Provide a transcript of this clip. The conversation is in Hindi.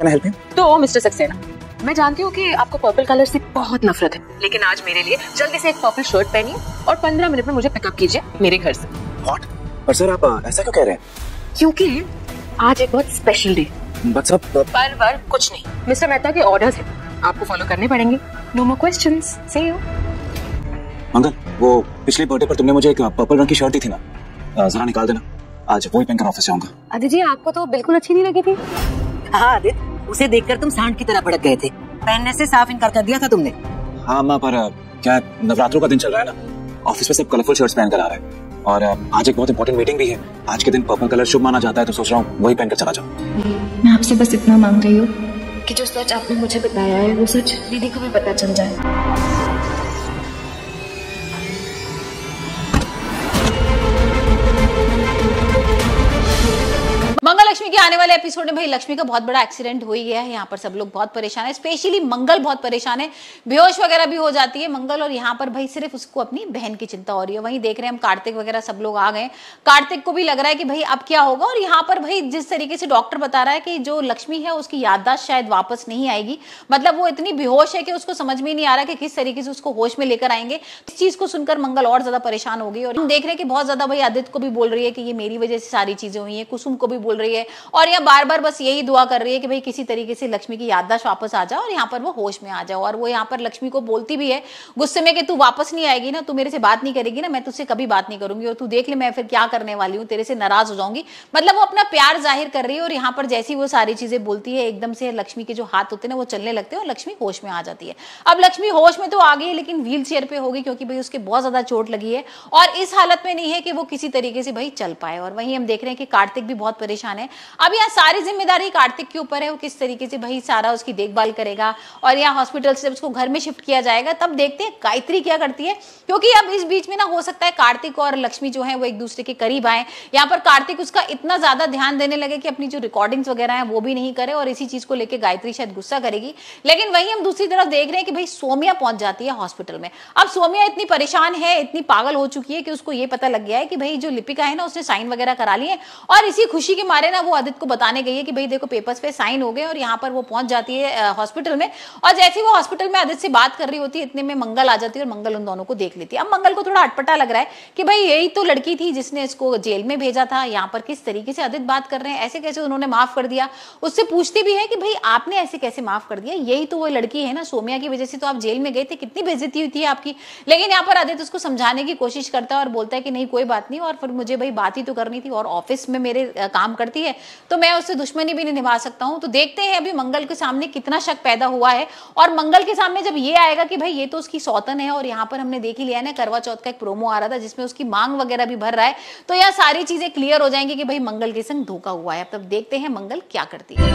Can I help you? तो मिस्टर सक्सेना, मैं जानती हूँ कि आपको पर्पल कलर से बहुत नफरत है, लेकिन आज मेरे लिए जल्दी से एक पर्पल शर्ट पहनिए और 15 मिनट में मुझे पिकअप कीजिए मेरे घर से। What? पर सर आप ऐसा क्यों कह रहे हैं? क्योंकि आज एक बहुत स्पेशल डे। बट सब पर कुछ नहीं, मिस्टर मेहता के ऑर्डर्स हैं, आपको फॉलो करने पड़ेंगे। No more questions, see you. Mangal, वो पिछले बर्थडे पर तुमने मुझे एक पर्पल रंग की शर्ट दी थी ना, जरा निकाल देना, आज वही पहनकर ऑफिस जाऊंगा। आदित्य जी, आपको तो बिल्कुल अच्छी नहीं लगी थी। हाँ आदित्य, उसे देखकर तुम सांड की तरह भड़क गए थे, पहनने से साफ इनकार कर दिया था तुमने। हाँ माँ, पर क्या नवरात्रों का दिन चल रहा है ना, ऑफिस में सब कलरफुल शर्ट्स पहनकर आ रहे हैं और आज एक बहुत इंपॉर्टेंट मीटिंग भी है। आज के दिन पर्पल कलर शुभ माना जाता है, तो सोच रहा हूँ वही पहनकर चला जाऊँ। मैं आपसे बस इतना मांग रही हूँ कि जो सच आपने मुझे बताया है वो सच दीदी को भी पता चल जाए। मंगल लक्ष्मी के आने वाले एपिसोड में भाई लक्ष्मी का बहुत बड़ा एक्सीडेंट हो ही गया है। यहाँ पर सब लोग बहुत परेशान है, स्पेशली मंगल बहुत परेशान है, बेहोश वगैरह भी हो जाती है मंगल। और यहाँ पर भाई सिर्फ उसको अपनी बहन की चिंता हो रही है। वहीं देख रहे हैं हम कार्तिक वगैरह सब लोग आ गए, कार्तिक को भी लग रहा है कि भाई अब क्या होगा। और यहाँ पर भाई जिस तरीके से डॉक्टर बता रहा है कि जो लक्ष्मी है उसकी याददाश्त शायद वापस नहीं आएगी, मतलब वो इतनी बेहोश है कि उसको समझ में नहीं आ रहा कि किस तरीके से उसको होश में लेकर आएंगे। इस चीज को सुनकर मंगल और ज्यादा परेशान हो गई और हम देख रहे हैं कि बहुत ज्यादा भाई आदित्य को भी बोल रही है कि ये मेरी वजह से सारी चीजें हुई है, कुसुम को भी बोल रही है और यह बार बार बस यही दुआ कर रही है कि भाई किसी तरीके से लक्ष्मी की याददाश्त वापस आ जाए और यहाँ पर वो होश में आ जाए। और वो यहाँ पर लक्ष्मी को बोलती भी है गुस्से में कि तू वापस नहीं आएगी ना, तू मेरे से बात नहीं करेगी ना, मैं तुझसे कभी बात नहीं करूंगी और तू देख ले मैं फिर क्या करने वाली हूँ, तेरे से नाराज हो जाऊंगी। मतलब वो अपना प्यार जाहिर कर रही है और यहाँ पर जैसी वो सारी चीजें बोलती है एकदम से लक्ष्मी के जो हाथ होते हैं ना वो चलने लगते हैं और लक्ष्मी होश में आ जाती है। अब लक्ष्मी होश में तो आ गई है लेकिन व्हील चेयर पे होगी क्योंकि भाई उसके बहुत ज्यादा चोट लगी है और इस हालत में नहीं है कि वो किसी तरीके से भाई चल पाए। और वहीं हम देख रहे हैं कि कार्तिक भी बहुत परेशान है। अब यहाँ सारी जिम्मेदारी कार्तिक के ऊपर है, वो किस तरीके से भाई सारा उसकी देखभाल करेगा। और यहाँ हॉस्पिटल से जब उसको घर में शिफ्ट किया जाएगा तब देखते हैं गायत्री क्या करती है, क्योंकि अब इस बीच में ना हो सकता है कार्तिक और लक्ष्मी जो है वो एक दूसरे के करीब आए। यहाँ पर कार्तिक उसका इतना ज्यादा ध्यान देने लगे कि अपनी जो रिकॉर्डिंग्स वगैरह है वो भी नहीं करे और इसी चीज को लेकर गायत्री शायद गुस्सा करेगी। लेकिन वहीं हम दूसरी तरफ देख रहे हैं कि भाई सोमिया पहुंच जाती है हॉस्पिटल में। अब सोमिया इतनी परेशान है, इतनी पागल हो चुकी है कि उसको ये पता लग गया है कि भाई जो लिपिका है ना उसने साइन वगैरह करा लिए और इसी खुशी के मारे ना वो आदित्य को बताने गई है कि भाई देखो पेपर्स पे साइन हो गए। और यहाँ पर वो पहुंच जाती है हॉस्पिटल में और जैसे वो हॉस्पिटल में आदित्य से बात कर रही होती है इतने में मंगल आ जाती है और मंगल उन दोनों को देख लेती है। अब मंगल को थोड़ा अटपटा लग रहा है कि भाई यही तो लड़की थी जिसने इसको जेल में भेजा था, यहाँ पर किस तरीके से आदित्य बात कर रहे हैं, ऐसे कैसे उन्होंने माफ कर दिया। उससे पूछती भी है कि भाई आपने ऐसे कैसे माफ कर दिया, यही तो वो लड़की है ना, सोमिया की वजह से तो आप जेल में गए थे, कितनी बेइज्जती हुई थी आपकी। लेकिन यहाँ पर आदित्य उसको समझाने की कोशिश करता है और बोलता है कि नहीं कोई बात नहीं, और फिर मुझे भाई बात ही तो करनी थी और ऑफिस में मेरे काम करती है तो मैं उससे दुश्मनी भी नहीं निभा सकता हूँ। तो देखते हैं अभी मंगल के सामने कितना शक पैदा हुआ है और मंगल के सामने जब ये आएगा कि भाई ये तो उसकी सौतन है। और यहाँ पर हमने देख ही लिया ना, करवा चौथ का एक प्रोमो आ रहा था जिसमें उसकी मांग वगैरह भी भर रहा है, तो यह सारी चीजें क्लियर हो जाएंगी कि भाई मंगल के संग धोखा हुआ है। अब तब देखते हैं मंगल क्या करती है।